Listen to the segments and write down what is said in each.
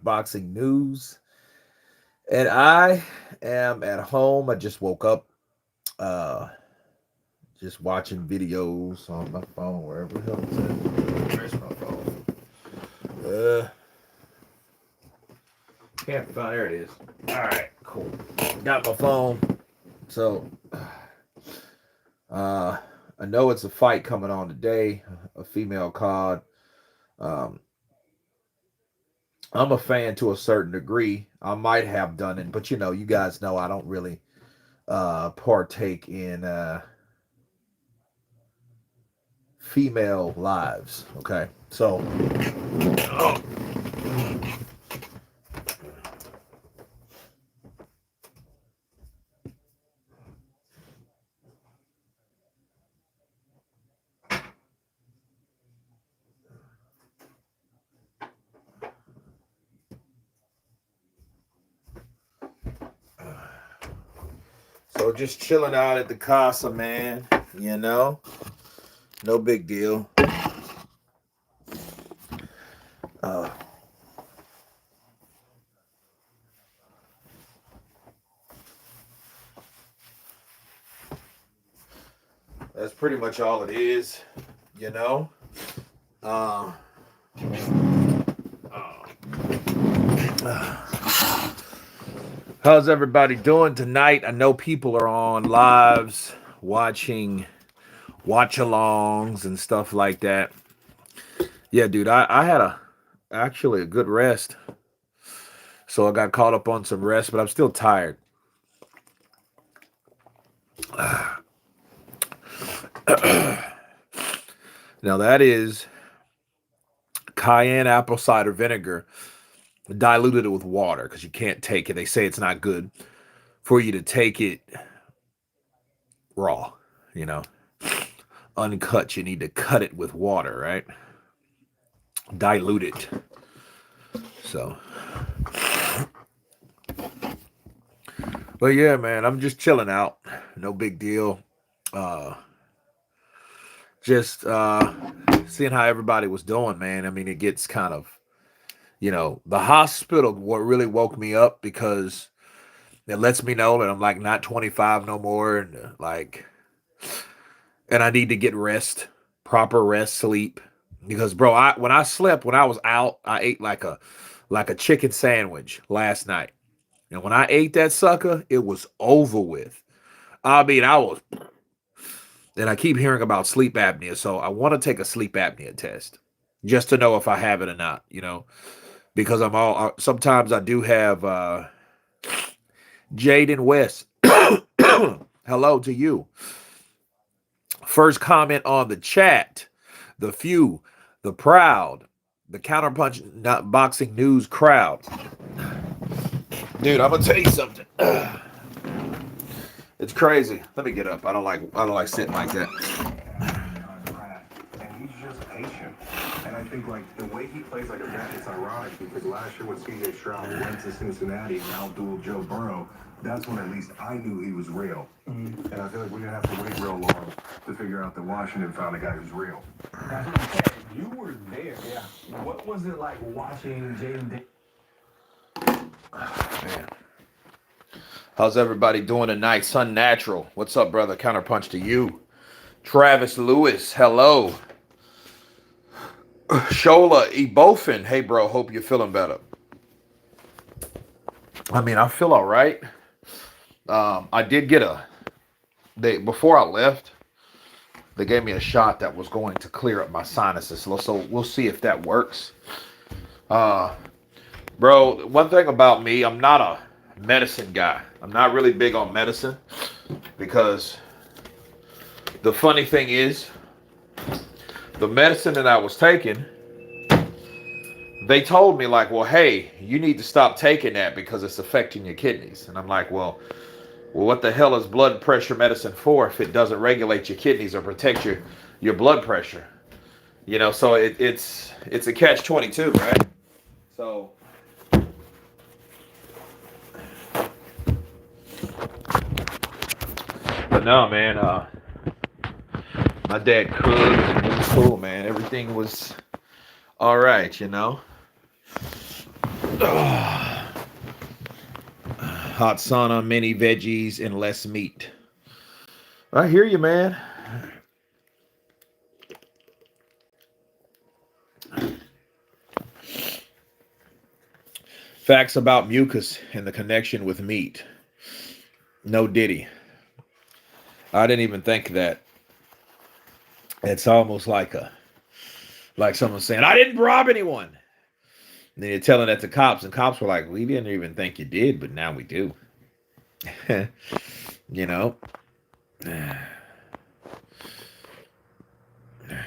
boxing news. And I am at home. I just woke up, uh, just watching videos on my phone, wherever the hell it's at. Where's my phone? Uh, can't find. There it is. All right, cool. Got my phone. So, uh, I know it's a fight coming on today, a female card. Um, I'm a fan to a certain degree. I might have done it, but you guys know I don't really partake in female lives. Okay, so oh, so just chilling out at the casa, man. No big deal. Uh, that's pretty much all it is, you know. Uh, how's everybody doing tonight? I know people are on lives watching watch alongs and stuff like that. Yeah, dude, I had actually a good rest. So I got caught up on some rest, but I'm still tired. Now that is cayenne apple cider vinegar diluted it with water because you can't take it. They say it's not good for you to take it raw, you know, uncut. You need to cut it with water, right? Dilute it. So, but yeah, man, I'm just chilling out. No big deal. Uh, just seeing how everybody was doing, man. I mean, it gets kind of, the hospital what really woke me up because it lets me know that I'm like not 25 no more, and and I need to get rest, proper rest, sleep. Because bro, when I slept, when I was out, I ate like a chicken sandwich last night. And when I ate that sucker, it was over with. I mean, and I keep hearing about sleep apnea, so I want to take a sleep apnea test just to know if I have it or not, because sometimes I do have Jaden West. Hello to you. First comment on the chat. The few, the proud, the Counterpunch not boxing news crowd. Dude, I'm gonna tell you something. It's crazy. Let me get up. I don't like sitting like that. And he's just patient. And I think like the way he plays like a vet, it's ironic because last year when CJ Stroud went to Cincinnati and outdueled Joe Burrow, that's when at least I knew he was real. And I feel like we're gonna have to wait real long to figure out that Washington found a guy who's real. That's what I'm saying. You were there. Yeah. What was it like watching Jaden? Man. How's everybody doing tonight? Sun Natural. What's up, brother? Counterpunch to you. Travis Lewis. Hello. Shola Ebofin. Hey, bro. Hope you're feeling better. I mean, I feel all right. I did get before I left, they gave me a shot that was going to clear up my sinuses. So we'll see if that works. Bro, one thing about me, I'm not a medicine guy. I'm not really big on medicine because the funny thing is, the medicine that I was taking, they told me like, well, hey, you need to stop taking that because it's affecting your kidneys. And I'm like, well, what the hell is blood pressure medicine for if it doesn't regulate your kidneys or protect your blood pressure? So it's a catch-22, right? So but no, man, my dad cooked and it was cool, man. Everything was all right, Hot sauna, many veggies, and less meat. I hear you, man. Facts about mucus and the connection with meat. No diddy. I didn't even think that. It's almost like someone saying, I didn't rob anyone. And then you're telling that to cops, and cops were like, we didn't even think you did, but now we do. You know?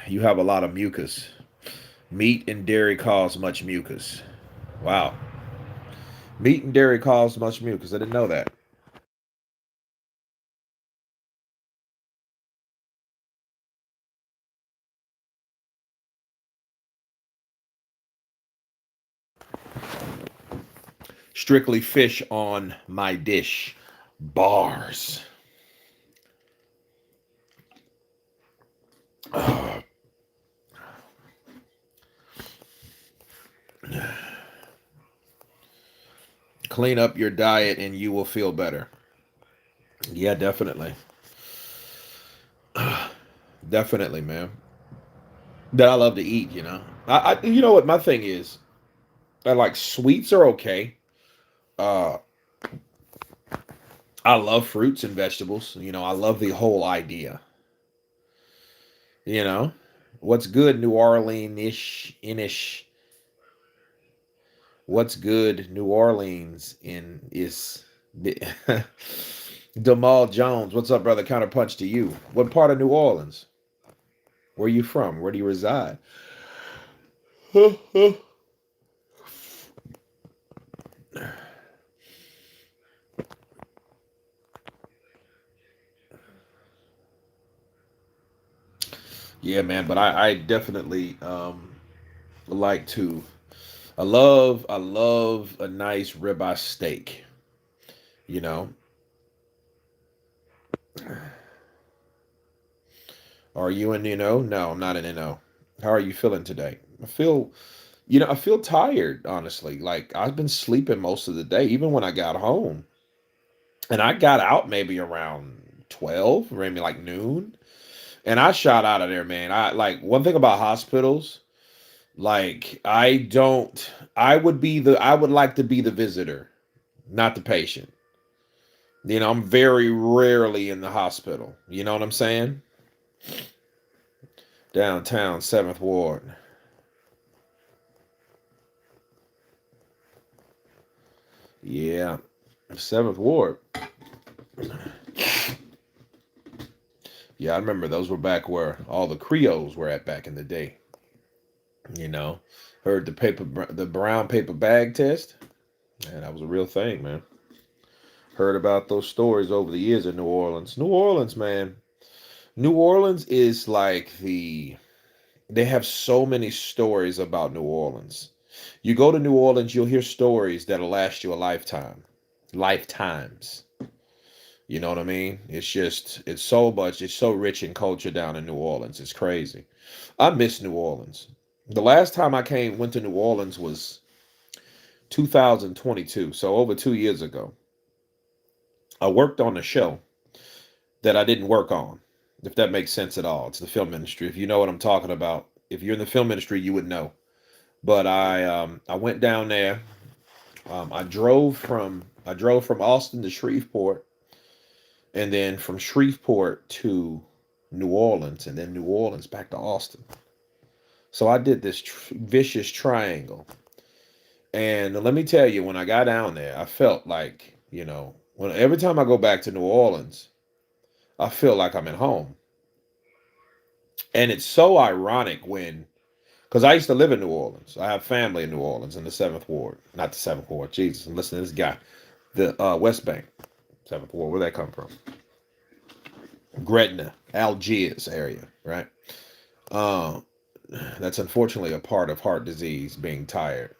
You have a lot of mucus. Meat and dairy cause much mucus. Wow. Meat and dairy cause much mucus. I didn't know that. Strictly fish on my dish. Bars. Clean up your diet and you will feel better. Yeah, definitely. Definitely, man. That I love to eat, you know. You know what my thing is? I like sweets are okay. Uh I love fruits and vegetables. You know, I love the whole idea. You know, what's good, New Orleans-ish, inish. What's good, New Orleans in is Jamal Jones. What's up, brother? Counterpunch to you. What part of New Orleans? Where are you from? Where do you reside? Yeah, man, but I definitely like to. I love a nice ribeye steak. You know, are you in NO? No, I'm not in NO. How are you feeling today? I feel tired, honestly. Like I've been sleeping most of the day, even when I got home. And I got out maybe around 12, maybe like noon. And I shot out of there, man. I like one thing about hospitals, like I would like to be the visitor, not the patient. You know, I'm very rarely in the hospital. You know what I'm saying? Downtown, 7th Ward. Yeah, 7th Ward. Yeah, I remember those were back where all the Creoles were at back in the day. You know, heard the brown paper bag test. Man, that was a real thing, man. Heard about those stories over the years in New Orleans. New Orleans, man. New Orleans is like they have so many stories about New Orleans. You go to New Orleans, you'll hear stories that'll last you a lifetime. Lifetimes. You know what I mean? It's so much, it's so rich in culture down in New Orleans. It's crazy. I miss New Orleans. The last time went to New Orleans was 2022, so over 2 years ago. I worked on a show that I didn't work on, if that makes sense at all. It's the film industry. If you know what I'm talking about, if you're in the film industry, you would know. But I went down there. I drove from Austin to Shreveport, and then from Shreveport to New Orleans, and then New Orleans back to Austin. So I did this vicious triangle. And let me tell you, when I got down there, I felt like, when every time I go back to New Orleans, I feel like I'm at home. And it's so ironic because I used to live in New Orleans. I have family in New Orleans in the 7th Ward. Not the 7th Ward, Jesus. And listen to this guy. The West Bank, 7th Ward. Where'd that come from? Gretna, Algiers area, right? Uh, that's unfortunately a part of heart disease, being tired.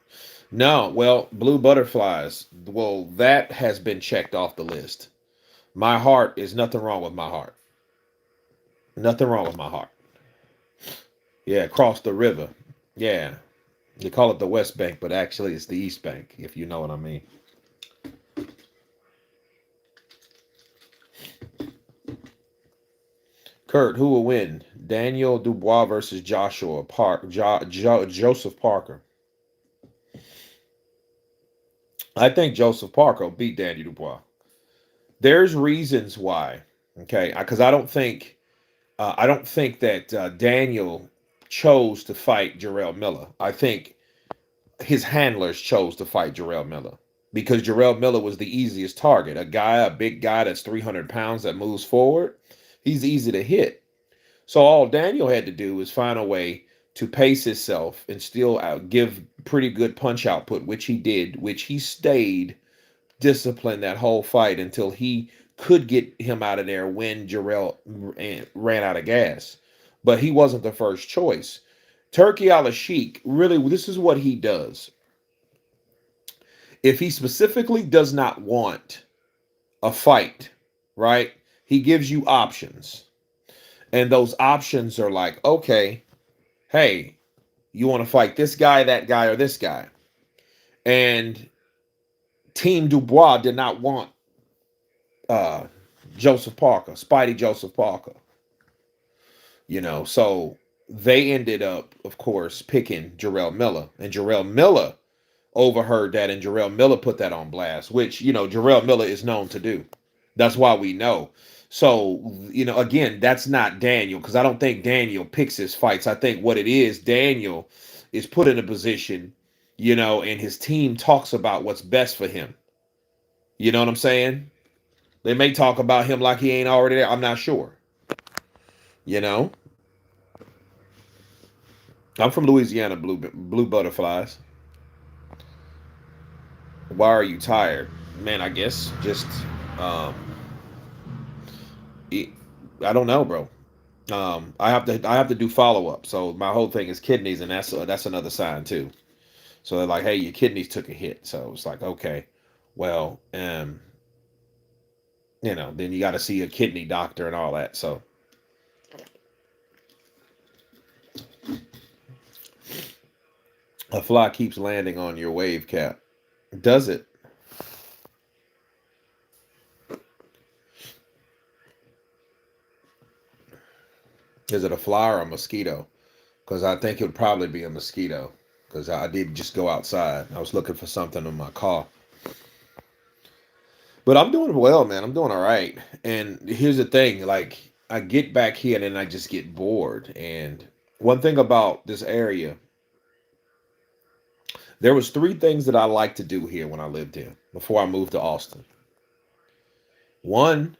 No, well, blue butterflies. Well, that has been checked off the list. My heart is nothing wrong with my heart. Nothing wrong with my heart. Yeah, across the river. Yeah. They call it the West Bank, but actually it's the East Bank, if you know what I mean. Kurt, who will win? Daniel Dubois versus Joseph Parker. I think Joseph Parker will beat Daniel Dubois. There's reasons why. Okay, because I don't think that Daniel chose to fight Jarrell Miller. I think his handlers chose to fight Jarrell Miller because Jarrell Miller was the easiest target. A big guy that's 300 pounds that moves forward. He's easy to hit. So all Daniel had to do was find a way to pace himself and still give pretty good punch output, which he did, which he stayed disciplined that whole fight until he could get him out of there when Jarrell ran out of gas. But he wasn't the first choice. Turki Al-Sheikh, really, this is what he does. If he specifically does not want a fight, right, he gives you options. And those options are like, okay, hey, you want to fight this guy, that guy, or this guy? And Team Dubois did not want Joseph Parker, Spidey Joseph Parker. So they ended up, of course, picking Jarrell Miller. And Jarrell Miller overheard that, and Jarrell Miller put that on blast, which, Jarrell Miller is known to do. That's why we know. So, again, that's not Daniel, because I don't think Daniel picks his fights. I think what it is, Daniel is put in a position, and his team talks about what's best for him. You know what I'm saying? They may talk about him like he ain't already there. I'm not sure. I'm from Louisiana, blue butterflies. Why are you tired? Man, I guess just I don't know, bro. I have to do follow up. So my whole thing is kidneys, and that's another sign too. So they're like, hey, your kidneys took a hit. So it's like, okay, well, then you got to see a kidney doctor and all that. So a fly keeps landing on your wave cap. Does it? Is it a fly or a mosquito? Because I think it would probably be a mosquito. Because I did just go outside. I was looking for something in my car. But I'm doing well, man. I'm doing all right. And here's the thing. Like, I get back here and then I just get bored. And one thing about this area, there was 3 things that I liked to do here when I lived here before I moved to Austin. One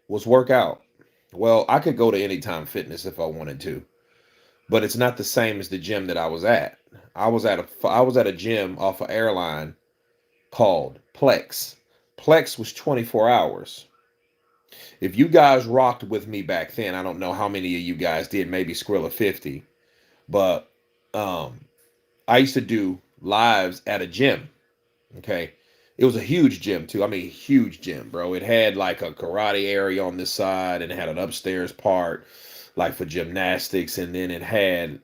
was work out. Well, I could go to Anytime Fitness if I wanted to, but it's not the same as the gym that I was at. I was at a gym off an airline called Plex. Plex was 24 hours. If you guys rocked with me back then, I don't know how many of you guys did, maybe Skrilla 50, but I used to do lives at a gym. Okay. It was a huge gym too. I mean, huge gym, bro. It had like a karate area on this side, and it had an upstairs part like for gymnastics, and then it had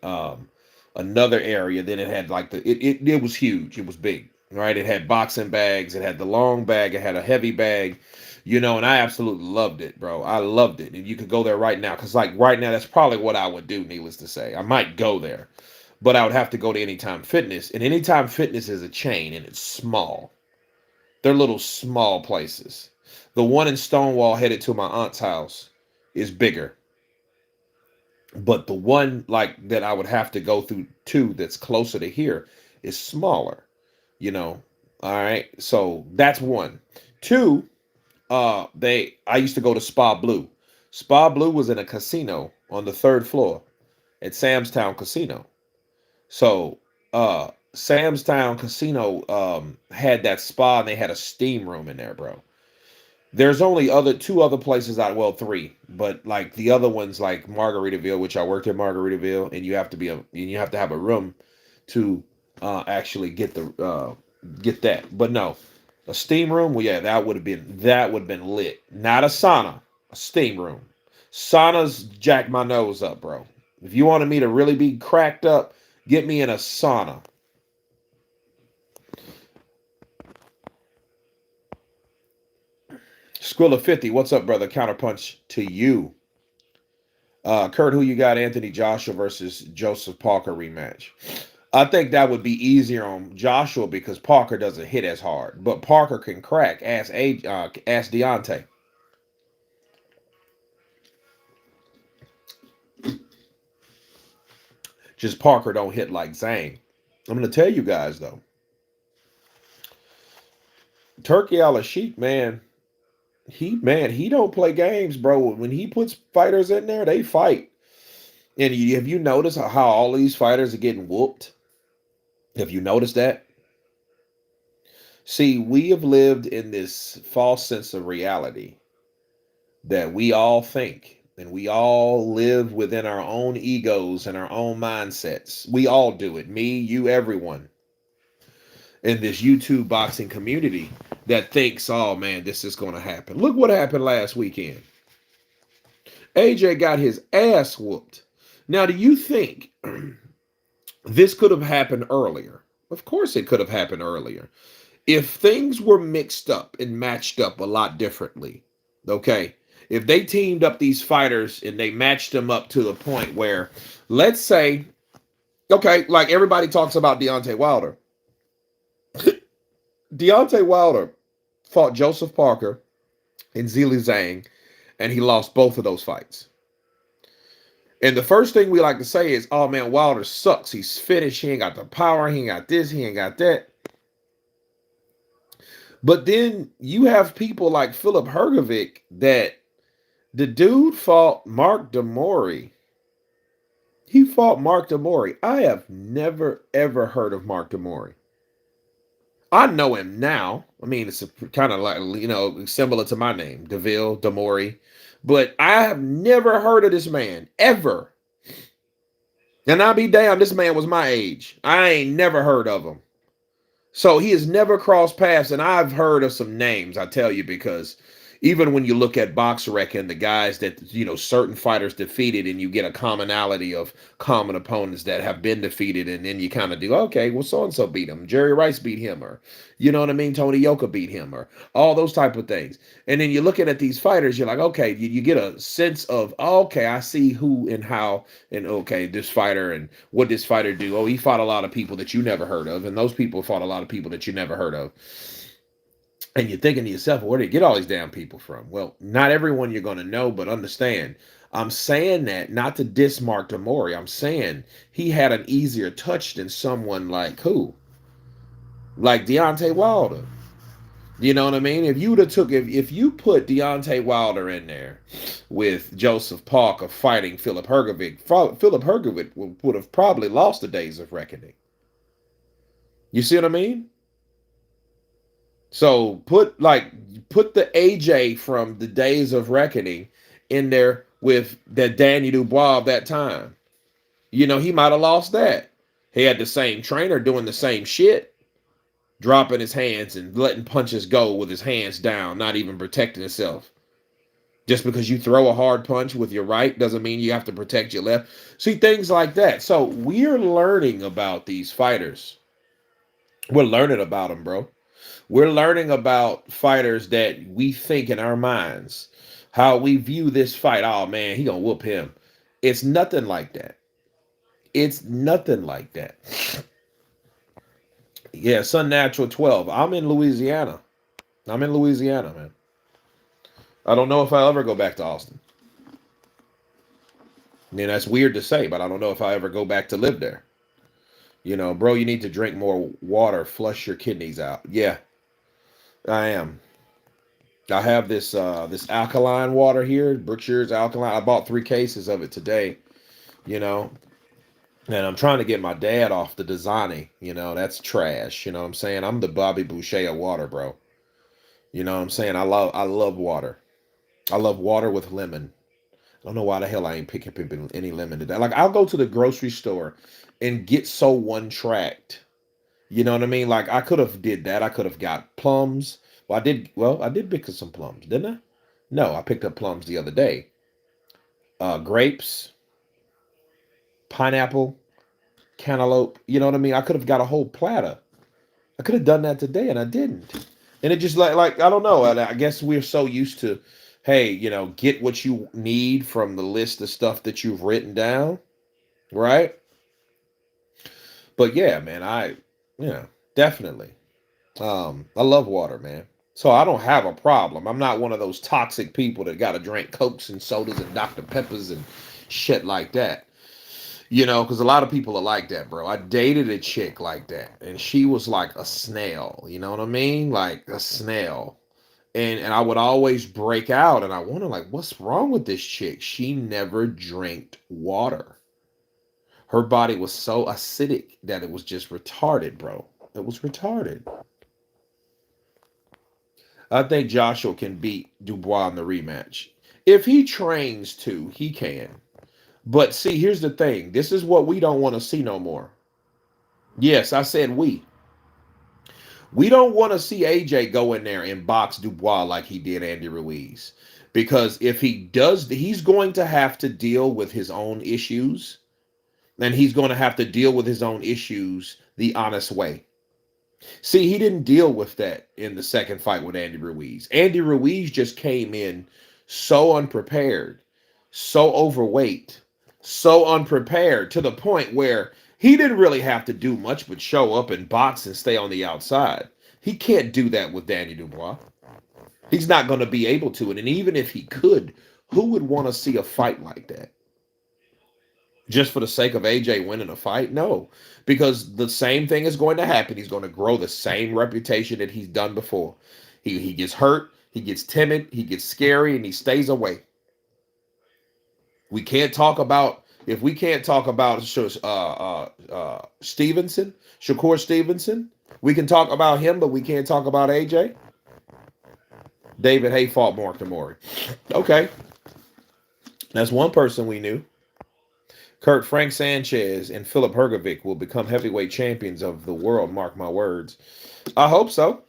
another area. Then it had like it was huge. It was big, right? It had boxing bags. It had the long bag. It had a heavy bag, and I absolutely loved it, bro. I loved it. And you could go there right now, because like right now, that's probably what I would do, needless to say. I might go there, but I would have to go to Anytime Fitness. And Anytime Fitness is a chain, and it's small. They're little small places. The one in Stonewall headed to my aunt's house is bigger. But the one like that I would have to go through that's closer to here is smaller. All right. So that's one. 2, I used to go to Spa Blue. Spa Blue was in a casino on the 3rd floor at Sam's Town Casino. So Sam's Town Casino had that spa, and they had a steam room in there, bro. There's only 2 other places 3, but like the other ones, like Margaritaville, which I worked at Margaritaville, and you have to have a room to actually get that. But no, a steam room, well, yeah, that would have been lit. Not a sauna, a steam room. Saunas jack my nose up, bro. If you wanted me to really be cracked up, get me in a sauna. Squilla 50, what's up, brother? Counterpunch to you. Kurt, who you got? Anthony Joshua versus Joseph Parker rematch. I think that would be easier on Joshua because Parker doesn't hit as hard, but Parker can crack. Ask Deontay. Just Parker don't hit like Zhang. I'm gonna tell you guys though. Turkey Al-Sheikh, man, he don't play games, bro. When he puts fighters in there, they fight. And have you noticed how all these fighters are getting whooped? Have you noticed that? See, we have lived in this false sense of reality that we all think and we all live within our own egos and our own mindsets. We all do it. Me, you, everyone in this YouTube boxing community that thinks, oh man, this is going to happen. Look what happened last weekend. AJ got his ass whooped. Now, do you think this could have happened earlier? Of course it could have happened earlier. If things were mixed up and matched up a lot differently, okay? If they teamed up these fighters and they matched them up to the point where, let's say, okay, like everybody talks about Deontay Wilder. Deontay Wilder fought Joseph Parker and Zhilei Zhang, and he lost both of those fights. And the first thing we like to say is, oh man, Wilder sucks. He's finished. He ain't got the power. He ain't got this. He ain't got that. But then you have people like Philip Hergovic that the dude fought Mark Demori. He fought Mark Demori. I have never, ever heard of Mark Demori. I know him now. I mean, it's kind of like, you know, similar to my name, DeVille, Demori. But I have never heard of this man, ever. And I'll be damned, this man was my age. I ain't never heard of him. So he has never crossed paths, and I've heard of some names, I tell you, because even when you look at BoxRec and the guys that, you know, certain fighters defeated, and you get a commonality of common opponents that have been defeated, and then you kind of do, okay, well, so-and-so beat him. Jerry Rice beat him, or, you know what I mean, Tony Yoka beat him, or all those type of things. And then you're looking at these fighters, you're like, okay, you get a sense of, okay, I see who and how, and okay, this fighter and what this fighter do. Oh, he fought a lot of people that you never heard of, and those people fought a lot of people that you never heard of. And you're thinking to yourself, well, where do you get all these damn people from? Well, not everyone you're going to know, but understand, I'm saying that not to diss Mark Demori. I'm saying he had an easier touch than someone like who? Like Deontay Wilder. You know what I mean? If you would have if you put Deontay Wilder in there with Joseph Parker fighting Philip Hergovic, Philip Hergovic would have probably lost the Days of Reckoning. You see what I mean? So put the AJ from the Days of Reckoning in there with that Danny Dubois of that time. You know, he might have lost that. He had the same trainer doing the same shit, dropping his hands and letting punches go with his hands down, not even protecting himself. Just because you throw a hard punch with your right doesn't mean you have to protect your left. See, things like that. So we're learning about these fighters. We're learning about them, bro. We're learning about fighters that we think in our minds, how we view this fight. Oh, man, he gonna whoop him. It's nothing like that. It's nothing like that. Yeah, Sun Natural 12. I'm in Louisiana. Man. I don't know if I'll ever go back to Austin. I mean, that's weird to say, but I don't know if I'll ever go back to live there. You know, bro, you need to drink more water, flush your kidneys out. Yeah, I am. I have this alkaline water here, Brookshire's alkaline. I bought 3 cases of it today, you know. And I'm trying to get my dad off the Dasani. You know, that's trash. You know what I'm saying? I'm the Bobby Boucher of water, bro. You know what I'm saying? I love water. I love water with lemon. I don't know why the hell I ain't picking up any lemon today. Like, I'll go to the grocery store and get so one-tracked. You know what I mean? Like, I could have did that. I could have got plums. I did pick up some plums, didn't I? No, I picked up plums the other day. Grapes, pineapple, cantaloupe. You know what I mean? I could have got a whole platter. I could have done that today, and I didn't. And it just like I don't know. I guess we're so used to, hey, get what you need from the list of stuff that you've written down, right? But yeah, man, definitely. I love water, man. So I don't have a problem. I'm not one of those toxic people that got to drink Cokes and sodas and Dr. Peppers and shit like that. Because a lot of people are like that, bro. I dated a chick like that, and she was like a snail. You know what I mean? Like a snail. And I would always break out, and I wonder, like, what's wrong with this chick? She never drank water. Her body was so acidic that it was just retarded, bro. It was retarded. I think Joshua can beat Dubois in the rematch. If he trains to, he can. But see, here's the thing. This is what we don't want to see no more. Yes, I said we. We don't want to see AJ go in there and box Dubois like he did Andy Ruiz. Because if he does, he's going to have to deal with his own issues. And he's going to have to deal with his own issues the honest way. See, he didn't deal with that in the second fight with Andy Ruiz. Andy Ruiz just came in so unprepared, so overweight, so unprepared to the point where he didn't really have to do much but show up and box and stay on the outside. He can't do that with Danny Dubois. He's not going to be able to. And even if he could, who would want to see a fight like that? Just for the sake of AJ winning a fight? No, because the same thing is going to happen. He's going to grow the same reputation that he's done before. He gets hurt, he gets timid, he gets scary, and he stays away. We can't talk about if we can't talk about Stevenson, Shakur Stevenson. We can talk about him, but we can't talk about AJ. David Hay fought Mark Tamori. Okay, that's one person we knew. Frank Sanchez and Philip Hergovic will become heavyweight champions of the world. Mark my words. I hope so.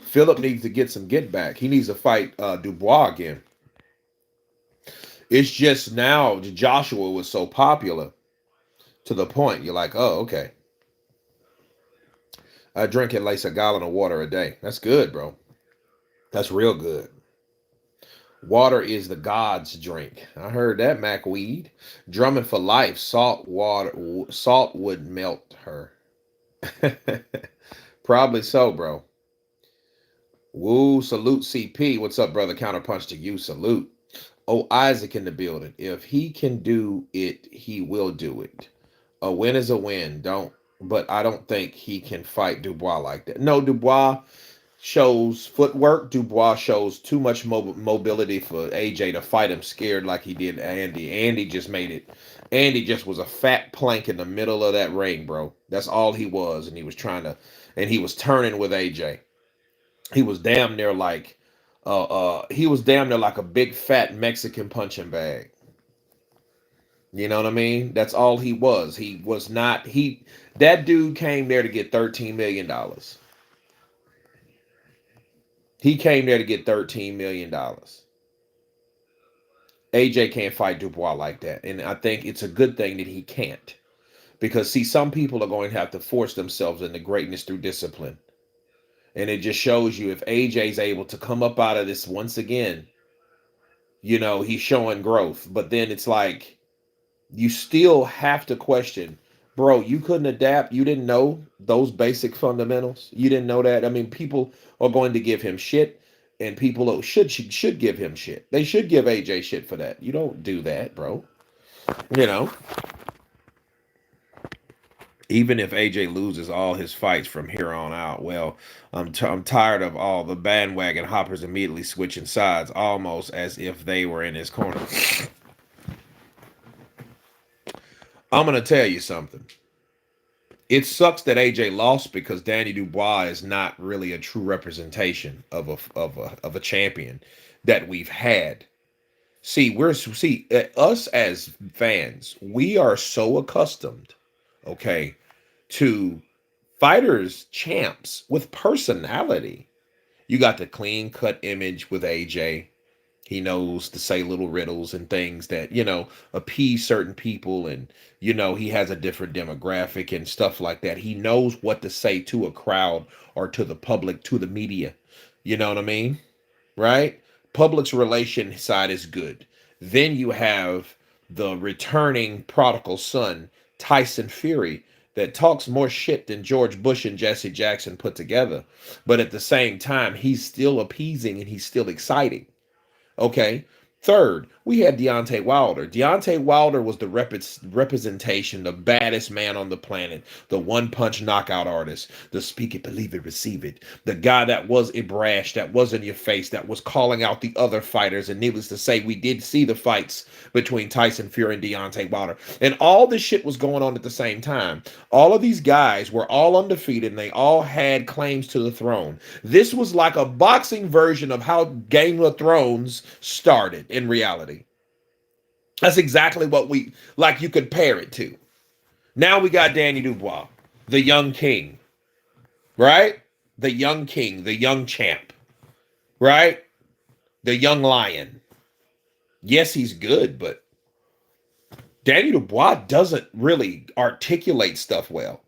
Philip needs to get some get back. He needs to fight Dubois again. It's just now Joshua was so popular to the point you're like, oh, okay. I drink at least a gallon of water a day. That's good, bro. That's real good. Water is the God's drink. I heard that, Macweed. Drumming for life. Salt would melt her. Probably so, bro. Woo, salute CP. What's up, brother? Counterpunch to you. Salute. Oh, Isaac in the building. If he can do it, he will do it. A win is a win. But I don't think he can fight Dubois like that. No, Dubois shows footwork. Dubois shows too much mobility for AJ to fight him scared like he did Andy. Andy just made it. Andy just was a fat plank in the middle of that ring, bro. That's all he was. And he was turning with AJ. He was damn near like a big fat Mexican punching bag. You know what I mean? That's all he was. He was not, that dude came there to get $13 million. He came there to get $13 million. AJ can't fight Dubois like that. And I think it's a good thing that he can't. Because, see, some people are going to have to force themselves into greatness through discipline. And it just shows you if AJ's able to come up out of this once again, he's showing growth. But then it's like, you still have to question, bro, you couldn't adapt. You didn't know those basic fundamentals. You didn't know that. I mean, people are going to give him shit, and people should give him shit. They should give AJ shit for that. You don't do that, bro. Even if AJ loses all his fights from here on out, well, I'm tired of all the bandwagon hoppers immediately switching sides, almost as if they were in his corner. I'm going to tell you something. It sucks that AJ lost because Danny Dubois is not really a true representation of a champion that we've had. Us as fans, we are so accustomed, okay, to fighters, champs with personality. You got the clean cut image with AJ. He knows to say little riddles and things that, appease certain people. And, he has a different demographic and stuff like that. He knows what to say to a crowd or to the public, to the media. You know what I mean? Right? Public's relation side is good. Then you have the returning prodigal son, Tyson Fury, that talks more shit than George Bush and Jesse Jackson put together. But at the same time, he's still appeasing and he's still exciting. Okay. Third, we had Deontay Wilder. Deontay Wilder was the representation, the baddest man on the planet, the one-punch knockout artist, the speak it, believe it, receive it, the guy that was brash, that was in your face, that was calling out the other fighters. And needless to say, we did see the fights between Tyson Fury and Deontay Wilder. And all this shit was going on at the same time. All of these guys were all undefeated and they all had claims to the throne. This was like a boxing version of how Game of Thrones started in reality. That's exactly what you compare it to. Now we got Danny Dubois, the young king, right? The young king, the young champ, right? The young lion. Yes, he's good, but Danny Dubois doesn't really articulate stuff well.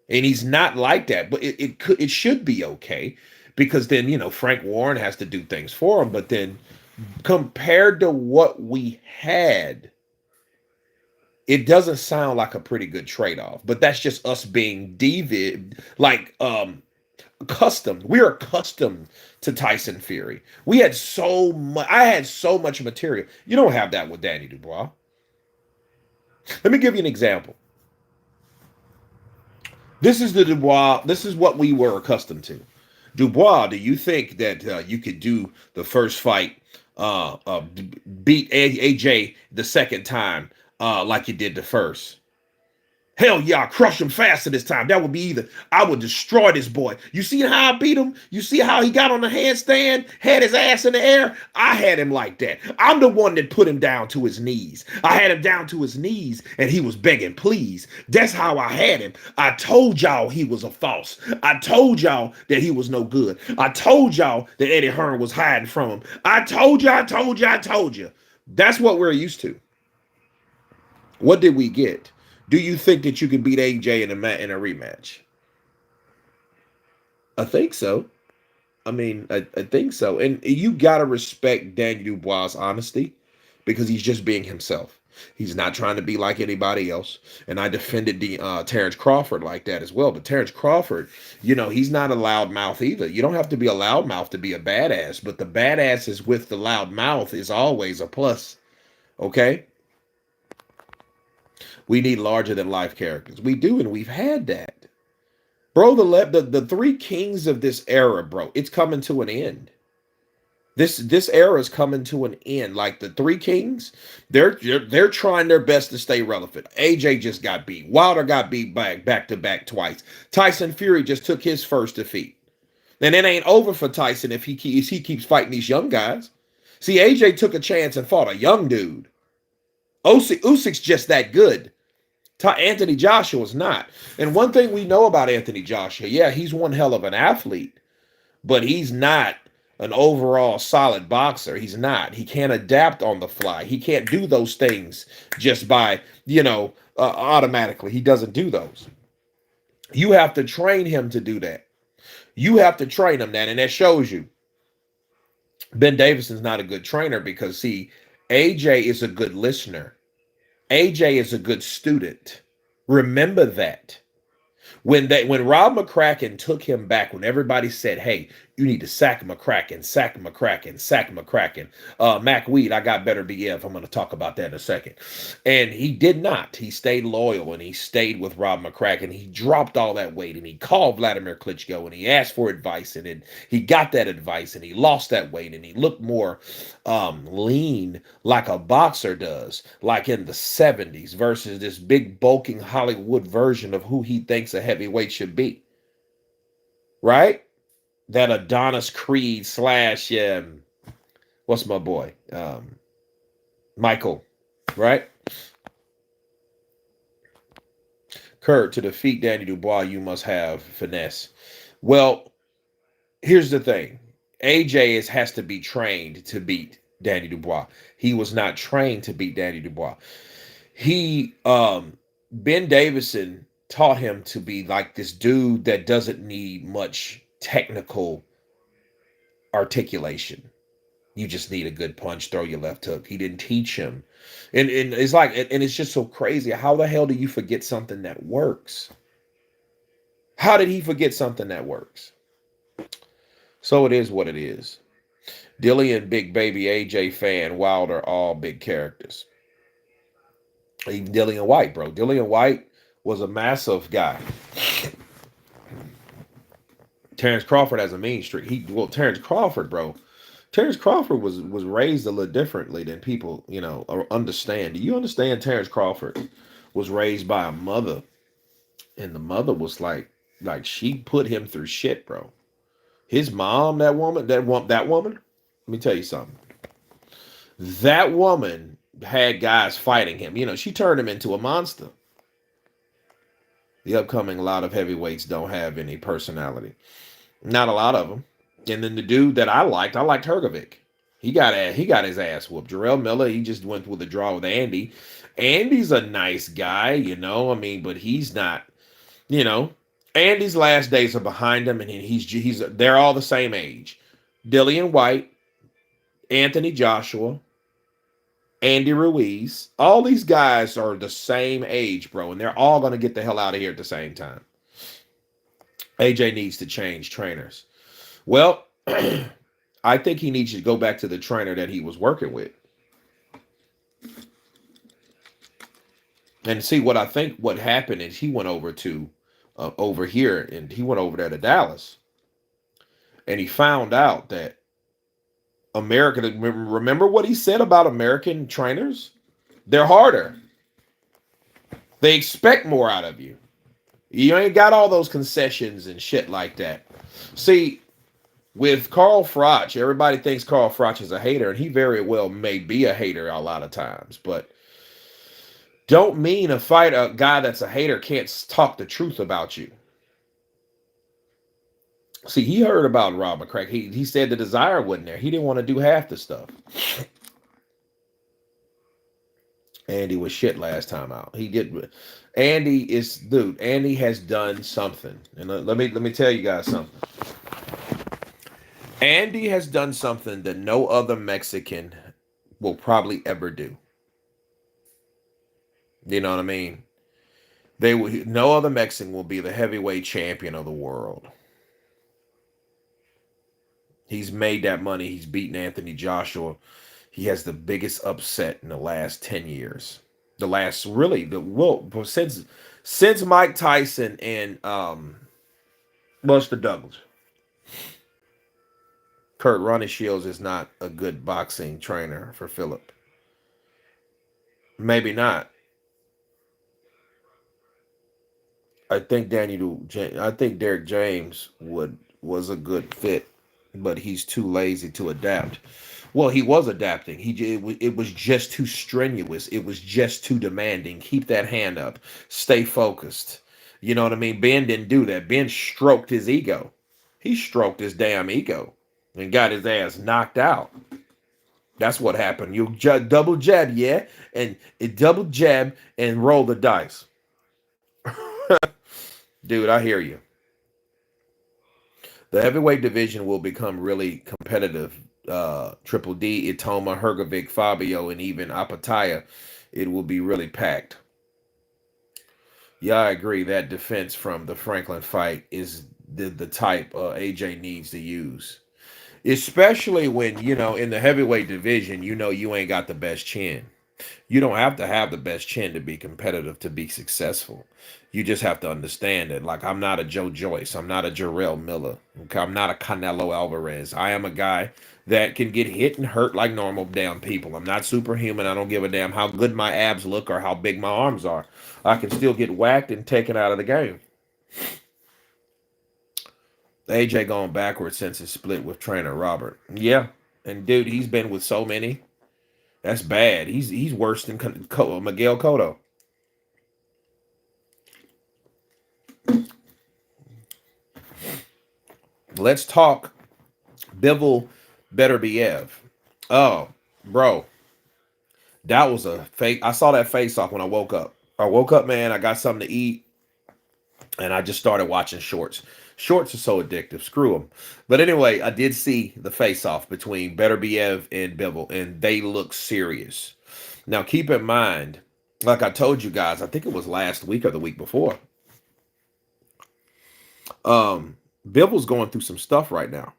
And he's not like that, but it should be okay, because then, Frank Warren has to do things for him. But then compared to what we had, it doesn't sound like a pretty good trade-off. But that's just us being accustomed. We're accustomed to Tyson Fury. I had so much material. You don't have that with Danny Dubois. Let me give you an example. This is the Dubois. This is what we were accustomed to. Dubois, do you think that you could do the first fight, beat AJ the second time like you did the first? Hell yeah, I'll crush him faster this time. That would be I would destroy this boy. You see how I beat him? You see how he got on the handstand, had his ass in the air? I had him like that. I'm the one that put him down to his knees. I had him down to his knees and he was begging, please. That's how I had him. I told y'all he was a false. I told y'all that he was no good. I told y'all that Eddie Hearn was hiding from him. I told you. That's what we're used to. What did we get? Do you think that you can beat AJ in a rematch? I think so. I mean, I think so. And you got to respect Daniel Dubois' honesty, because he's just being himself. He's not trying to be like anybody else. And I defended Terrence Crawford like that as well. But Terrence Crawford, he's not a loudmouth either. You don't have to be a loudmouth to be a badass. But the badass is with the loud mouth is always a plus. Okay? We need larger than life characters. We do, and we've had that. Bro, the three kings of this era, bro, it's coming to an end. This era is coming to an end. Like the three kings, they're trying their best to stay relevant. AJ just got beat. Wilder got beat back to back twice. Tyson Fury just took his first defeat. And it ain't over for Tyson if he keeps fighting these young guys. See, AJ took a chance and fought a young dude. Usyk's just that good. Anthony Joshua's not. And one thing we know about Anthony Joshua, yeah, he's one hell of an athlete, but he's not an overall solid boxer. He's not. He can't adapt on the fly. He can't do those things just by, automatically. He doesn't do those. You have to train him to do that. You have to train him that, and that shows you. Ben Davison's not a good trainer because, see, AJ is a good listener. AJ is a good student. Remember that. When Rob McCracken took him back, when everybody said, hey, you need to sack McCracken. Mac Weed, I got Beterbiev. I'm going to talk about that in a second. And he did not. He stayed loyal and he stayed with Rob McCracken. He dropped all that weight and he called Vladimir Klitschko and he asked for advice, and then he got that advice and he lost that weight and he looked more lean like a boxer does, like in the 70s, versus this big bulking Hollywood version of who he thinks a heavyweight should be. Right? That Adonis Creed / what's my boy? Michael, right? Kurt, to defeat Danny Dubois, you must have finesse. Well, here's the thing. AJ has to be trained to beat Danny Dubois. He was not trained to beat Danny Dubois. He Ben Davison taught him to be like this dude that doesn't need much technical articulation. You just need a good punch, throw your left hook. He didn't teach him. And it's like, and it's just so crazy. How the hell do you forget something that works? How did he forget something that works? So it is what it is. Dillian, big baby AJ fan, Wilder, all big characters. Even Dillian White, bro. Dillian White was a massive guy. Terrence Crawford has a mean streak. Terrence Crawford, bro. Terrence Crawford was raised a little differently than people, understand. Do you understand Terrence Crawford was raised by a mother, and the mother was like she put him through shit, bro. His mom, that woman, let me tell you something. That woman had guys fighting him. She turned him into a monster. The upcoming lot of heavyweights don't have any personality. Not a lot of them. And then the dude that I liked Hergovic. He got his ass whooped. Jarrell Miller, he just went with a draw with Andy. Andy's a nice guy, but he's not, Andy's last days are behind him, and they're all the same age. Dillian White, Anthony Joshua, Andy Ruiz, all these guys are the same age, bro, and they're all going to get the hell out of here at the same time. AJ needs to change trainers. Well, I think he needs to go back to the trainer that he was working with. And see, what I think what happened is he went over to over here, and he went over there to Dallas. And he found out that remember what he said about American trainers? They're harder. They expect more out of you. You ain't got all those concessions and shit like that. See, with Carl Froch, everybody thinks Carl Froch is a hater, and he very well may be a hater a lot of times, but don't mean a guy that's a hater can't talk the truth about you. See, he heard about Rob McCracken. He said the desire wasn't there. He didn't want to do half the stuff. Andy was shit last time out. He did. Andy has done something. And let me tell you guys something. Andy has done something that no other Mexican will probably ever do. You know what I mean? No other Mexican will be the heavyweight champion of the world. He's made that money. He's beaten Anthony Joshua. He has the biggest upset in the last 10 years. Since Mike Tyson and Buster Douglas. Ronnie Shields is not a good boxing trainer for Philip. Maybe not. I think Derek James was a good fit, but he's too lazy to adapt. Well, he was adapting. It was just too strenuous. It was just too demanding. Keep that hand up. Stay focused. You know what I mean? Ben didn't do that. Ben stroked his ego. He stroked his damn ego and got his ass knocked out. That's what happened. You double jab, yeah? And it double jab and roll the dice. Dude, I hear you. The heavyweight division will become really competitive. Triple D, Itoma, Hergovic, Fabio, and even Apataya. It will be really packed. Yeah, I agree. That defense from the Franklin fight is the type AJ needs to use. Especially when, in the heavyweight division, you ain't got the best chin. You don't have to have the best chin to be competitive, to be successful. You just have to understand that, like, I'm not a Joe Joyce. I'm not a Jarrell Miller. Okay? I'm not a Canelo Alvarez. I am a guy that can get hit and hurt like normal damn people. I'm not superhuman. I don't give a damn how good my abs look or how big my arms are. I can still get whacked and taken out of the game. AJ going backwards since his split with trainer Robert. Yeah. And, dude, he's been with so many. That's bad. He's worse than Miguel Cotto. Let's talk Bivol Beterbiev. Oh, Bro, that was a fake. I saw that face off when I woke up. I woke up, man. I got something to eat, and I just started watching shorts. Shorts are so addictive. Screw them. But anyway, I did see the face off between Beterbiev and Bivol, and they look serious. Now, keep in mind, like I told you guys, I think it was last week or the week before. Bivol's going through some stuff right now.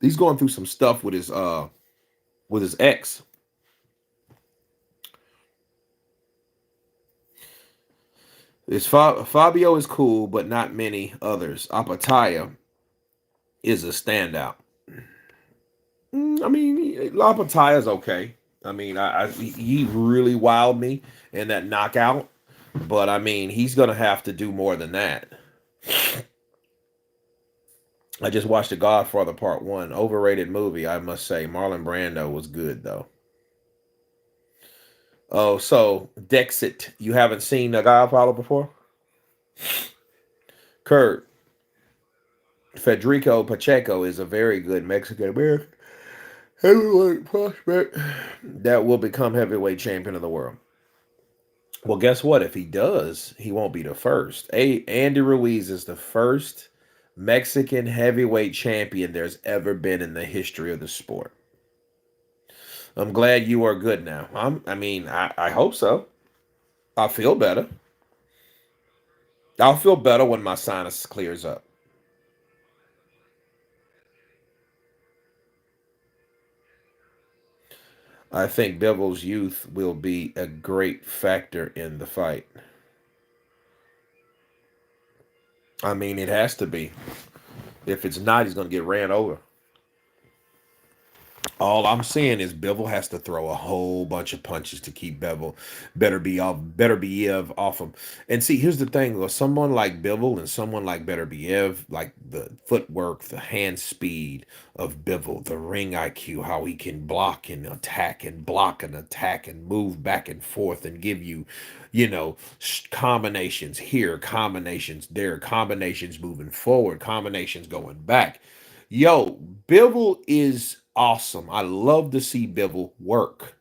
He's going through some stuff with his ex. Fabio is cool, but not many others. Apataya is a standout. I mean, Apataya is okay. I mean, he really wowed me in that knockout, but I mean, he's gonna have to do more than that. I just watched The Godfather Part 1. Overrated movie, I must say. Marlon Brando was good, though. Oh, so, Dexit. You haven't seen The Godfather before? Kurt. Federico Pacheco is a very good Mexican-American heavyweight prospect that will become heavyweight champion of the world. Well, guess what? If he does, he won't be the first. Andy Ruiz is the first Mexican heavyweight champion there's ever been in the history of the sport. I'm glad you are good now. I hope so. I'll feel better. I'll feel better when my sinus clears up. I think Bivol's youth will be a great factor in the fight. I mean, it has to be. If it's not, he's going to get ran over. All I'm saying is Bivol has to throw a whole bunch of punches to keep Beterbiev off him. And see, here's the thing: with someone like Bivol and someone like Beterbiev, like the footwork, the hand speed of Bivol, the ring IQ, how he can block and attack and block and attack and move back and forth and give you, combinations here, combinations there, combinations moving forward, combinations going back. Yo, Bivol is awesome. I love to see Bivol work.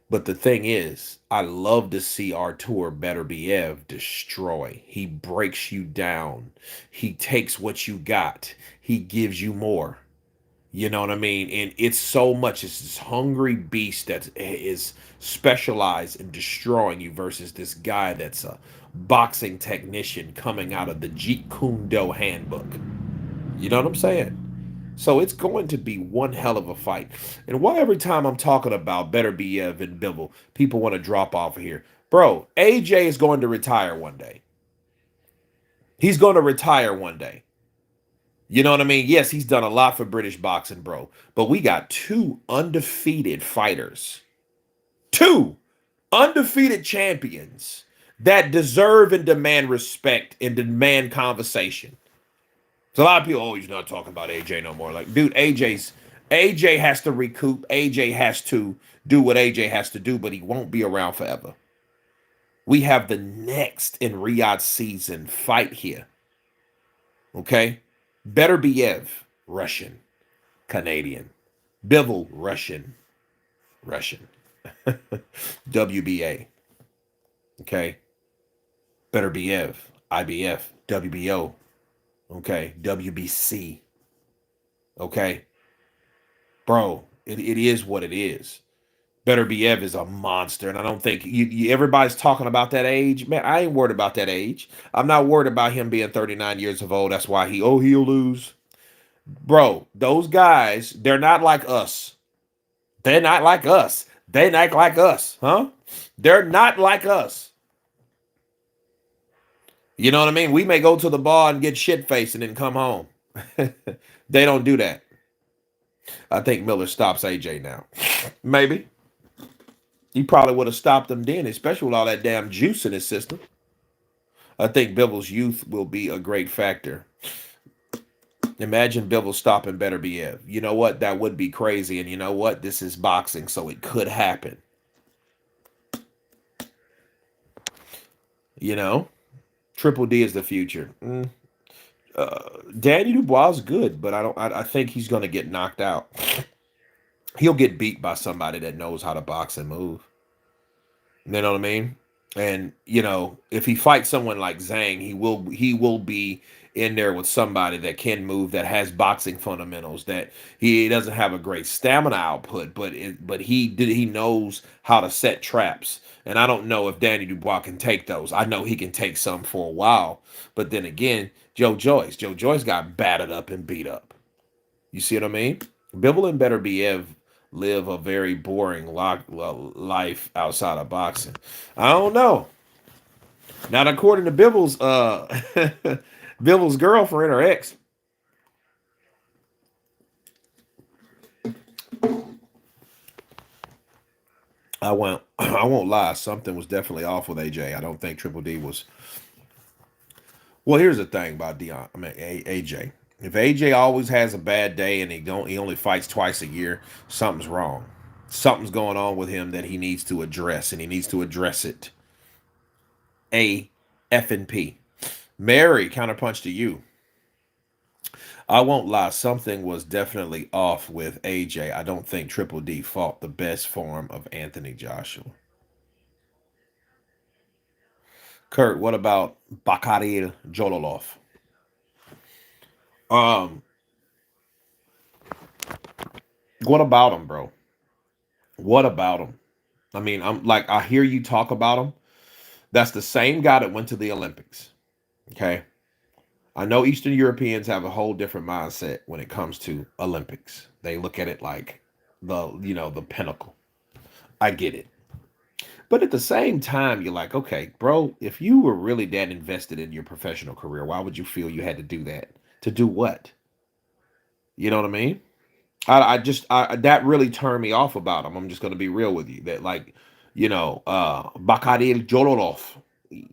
But the thing is, I love to see Artur Beterbiev destroy. He breaks you down. He takes what you got. He gives you more. You know what I mean? And it's so much. It's this hungry beast that is specialized in destroying you versus this guy that's a boxing technician coming out of the Jeet Kune Do handbook. You know what I'm saying? So it's going to be one hell of a fight. And why every time I'm talking about Beterbiev and Bivol, people want to drop off of here? Bro, AJ is going to retire one day. He's going to retire one day. You know what I mean? Yes, he's done a lot for British boxing, bro. But we got two undefeated fighters. Two undefeated champions that deserve and demand respect and demand conversation. So a lot of people, oh, he's not talking about AJ no more. Like, dude, AJ has to recoup. AJ has to do what AJ has to do, but he won't be around forever. We have the next in Riyadh season fight here. Okay? Beterbiev, Russian, Canadian. Bivol, Russian. WBA. Okay? Beterbiev, IBF, WBO. Okay, WBC. Okay, bro, it is what it is. Beterbiev is a monster, and I don't think everybody's talking about that age. Man, I ain't worried about that age. I'm not worried about him being 39 years of old. That's why he'll lose. Bro, those guys, they're not like us. They're not like us. They not like us, huh? They're not like us. You know what I mean? We may go to the bar and get shit-faced and then come home. They don't do that. I think Miller stops AJ now. Maybe. He probably would have stopped him then, especially with all that damn juice in his system. I think Bivol's youth will be a great factor. Imagine Bivol stopping Beterbiev. You know what? That would be crazy. And you know what? This is boxing, so it could happen. You know? Triple D is the future. Danny Dubois is good, but I think he's going to get knocked out. he'll get beat by somebody that knows how to box and move. You know what I mean? And if he fights someone like Zhang, he will be in there with somebody that can move, that has boxing fundamentals, that he doesn't have a great stamina output, but he knows how to set traps. And I don't know if Danny Dubois can take those. I know he can take some for a while, but then again, Joe Joyce got battered up and beat up. You see what I mean? Bivol and Beterbiev live a very boring life outside of boxing. I don't know. Now, according to Bivol's Bivol's girlfriend or ex, I won't lie. Something was definitely off with AJ. I don't think Triple D was. Well, here's the thing about AJ. If AJ always has a bad day and he only fights twice a year, something's wrong. Something's going on with him that he needs to address, and he needs to address it. A F and P. Mary, counterpunch to you. I won't lie, something was definitely off with AJ. I don't think Triple D fought the best form of Anthony Joshua. Kurt, what about Bakaril Jololov? Um, what about him, bro? What about him? I mean, I'm like, I hear you talk about him. That's the same guy that went to the Olympics. Okay. I know Eastern Europeans have a whole different mindset when it comes to Olympics. They look at it like the pinnacle. I get it. But at the same time, you're like, okay, bro, if you were really that invested in your professional career, why would you feel you had to do that? To do what? You know what I mean? That really turned me off about him. I'm just gonna be real with you. That like, Bakaril Jololov,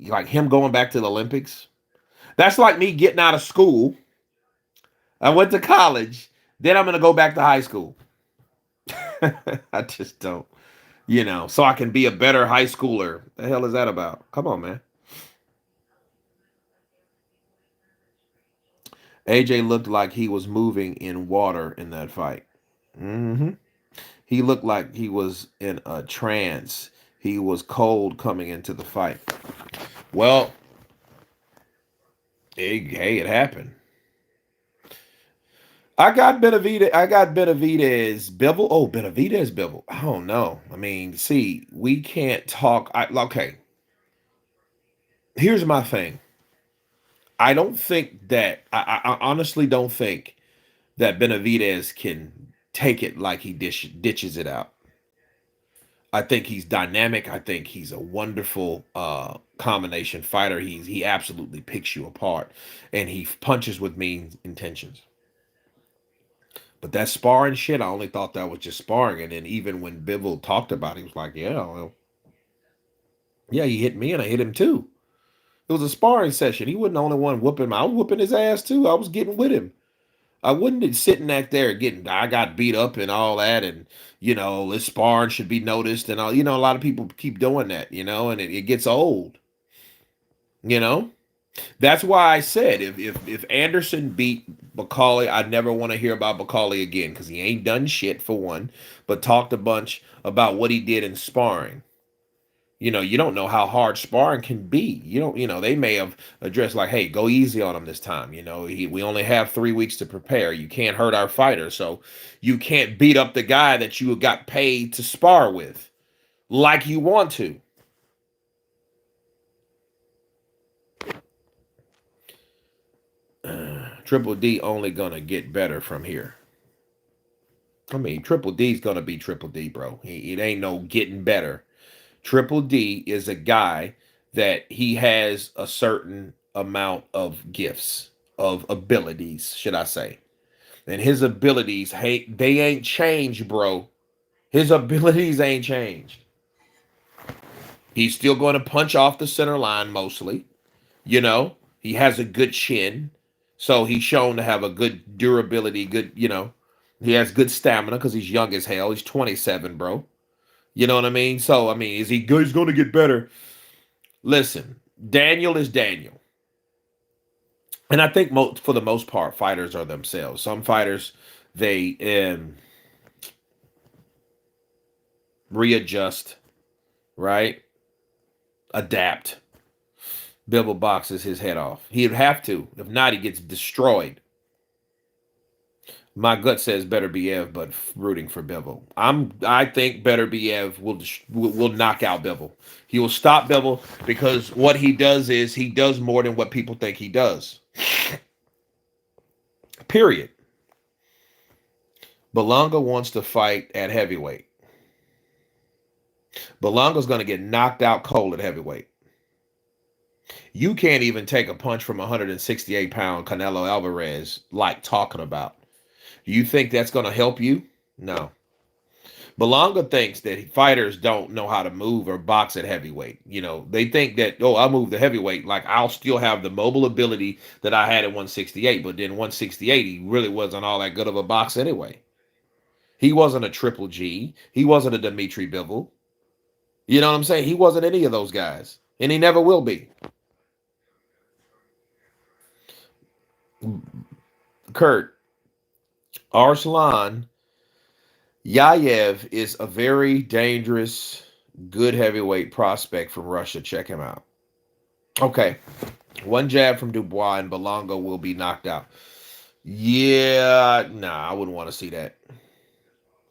like him going back to the Olympics. That's like me getting out of school. I went to college, then I'm gonna go back to high school. I just don't, so I can be a better high schooler. The hell is that about? Come on, man. AJ looked like he was moving in water in that fight. Hmm. He looked like he was in a trance. He was cold coming into the fight. Well, hey, it happened. I got Benavidez Bivol. Oh, Benavidez Bivol. I don't know. I mean, see, we can't talk. Okay, here's my thing. I don't think that I honestly don't think that Benavidez can take it like he ditches it out. I think he's dynamic. I think he's a wonderful combination fighter. He absolutely picks you apart, and he punches with mean intentions. But that sparring shit, I only thought that was just sparring. And then even when Bivol talked about it, he was like, "Yeah, well, yeah, he hit me and I hit him too. It was a sparring session. He wasn't the only one whooping him. I was whooping his ass too. I was getting with him. I wouldn't be sitting back there getting. I got beat up and all that, and this sparring should be noticed and all. A lot of people keep doing that. And it gets old. You know. That's why I said if Anderson beat McCauley, I'd never want to hear about McCauley again because he ain't done shit for one, but talked a bunch about what he did in sparring. You don't know how hard sparring can be. You don't, they may have addressed like, hey, go easy on him this time. We only have 3 weeks to prepare. You can't hurt our fighter, so you can't beat up the guy that you got paid to spar with like you want to. Triple D only gonna get better from here. I mean, Triple D's gonna be Triple D, bro. It ain't no getting better. Triple D is a guy that he has a certain amount of gifts, of abilities, should I say. And his abilities, hey, they ain't changed, bro. His abilities ain't changed. He's still going to punch off the center line mostly. He has a good chin. So he's shown to have a good durability, he has good stamina because he's young as hell. He's 27, bro. You know what I mean? So, I mean, is he good? He's going to get better. Listen, Daniel is Daniel. And I think for the most part, fighters are themselves. Some fighters, they readjust, right? Adapt. Bivol boxes his head off. He'd have to. If not, he gets destroyed. My gut says Beterbiev, but rooting for Bivol. I think Beterbiev will knock out Bivol. He will stop Bivol because what he does is he does more than what people think he does. Period. Belonga wants to fight at heavyweight. Belonga's going to get knocked out cold at heavyweight. You can't even take a punch from 168-pound Canelo Alvarez like talking about. Do you think that's going to help you? No. Belonga thinks that fighters don't know how to move or box at heavyweight. You know, they think that, oh, I'll move the heavyweight. Like, I'll still have the mobile ability that I had at 168. But then 168, he really wasn't all that good of a boxer anyway. He wasn't a Triple G. He wasn't a Dimitri Bivol. You know what I'm saying? He wasn't any of those guys. And he never will be. Kurt, Arslan Yayev is a very dangerous, good heavyweight prospect from Russia. Check him out. Okay. One jab from Dubois and Belonga will be knocked out. Yeah, nah, I wouldn't want to see that.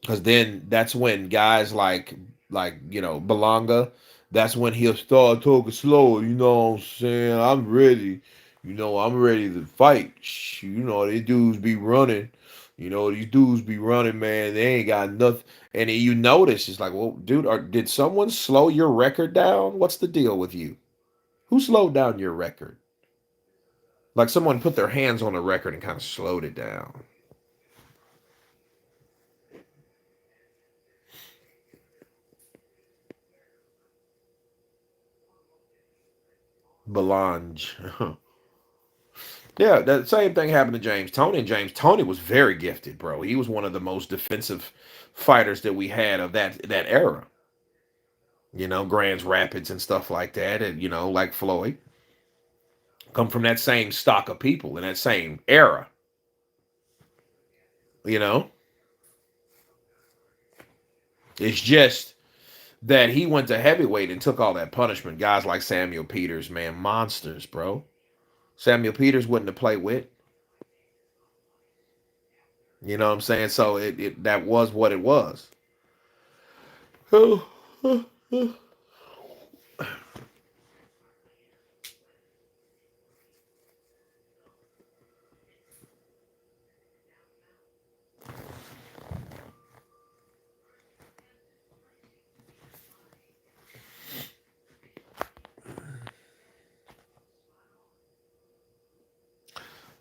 Because then that's when guys like Belonga, that's when he'll start talking slow. You know what I'm saying? I'm ready. I'm ready to fight. These dudes be running. These dudes be running, man. They ain't got nothing. And you notice, it's like, well, dude, did someone slow your record down? What's the deal with you? Who slowed down your record? Like someone put their hands on the record and kind of slowed it down. Belange. Yeah, that same thing happened to James Toney. And James Toney was very gifted, bro. He was one of the most defensive fighters that we had of that era. Grand Rapids and stuff like that. And, like Floyd. Come from that same stock of people in that same era. It's just that he went to heavyweight and took all that punishment. Guys like Samuel Peters, man, monsters, bro. Samuel Peters wasn't to play with. You know what I'm saying? So that was what it was.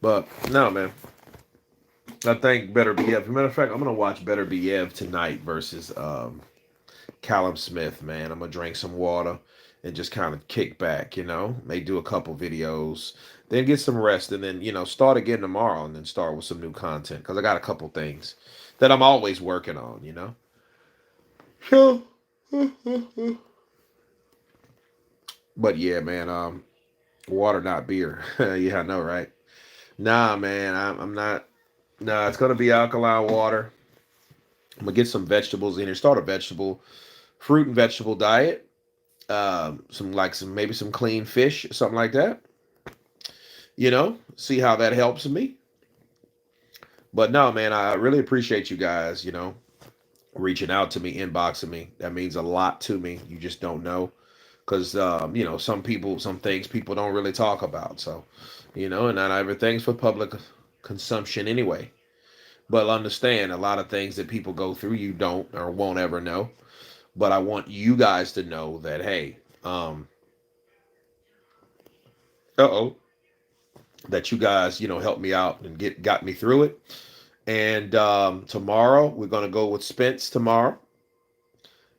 But no, man. I think Beterbiev. As a matter of fact, I'm gonna watch Beterbiev tonight versus Callum Smith. Man, I'm gonna drink some water and just kind of kick back. May do a couple videos, then get some rest, and then start again tomorrow, and then start with some new content because I got a couple things that I'm always working on. But yeah, man. Water, not beer. Yeah, I know, right? Nah, man. I'm not. Nah, it's gonna be alkaline water. I'm gonna get some vegetables in here. Start a fruit and vegetable diet. Maybe some clean fish, something like that. See how that helps me. But no, man, I really appreciate you guys. Reaching out to me, inboxing me. That means a lot to me. You just don't know, because some things people don't really talk about. So, and not everything's for public consumption anyway. But understand, a lot of things that people go through, you don't or won't ever know. But I want you guys to know that, hey, that you guys, helped me out and got me through it. And tomorrow, we're going to go with Spence tomorrow.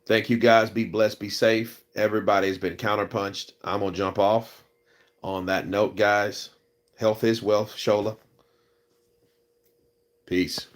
Thank you guys. Be blessed. Be safe. Everybody's been counterpunched. I'm going to jump off. On that note, guys, health is wealth. Shola. Peace.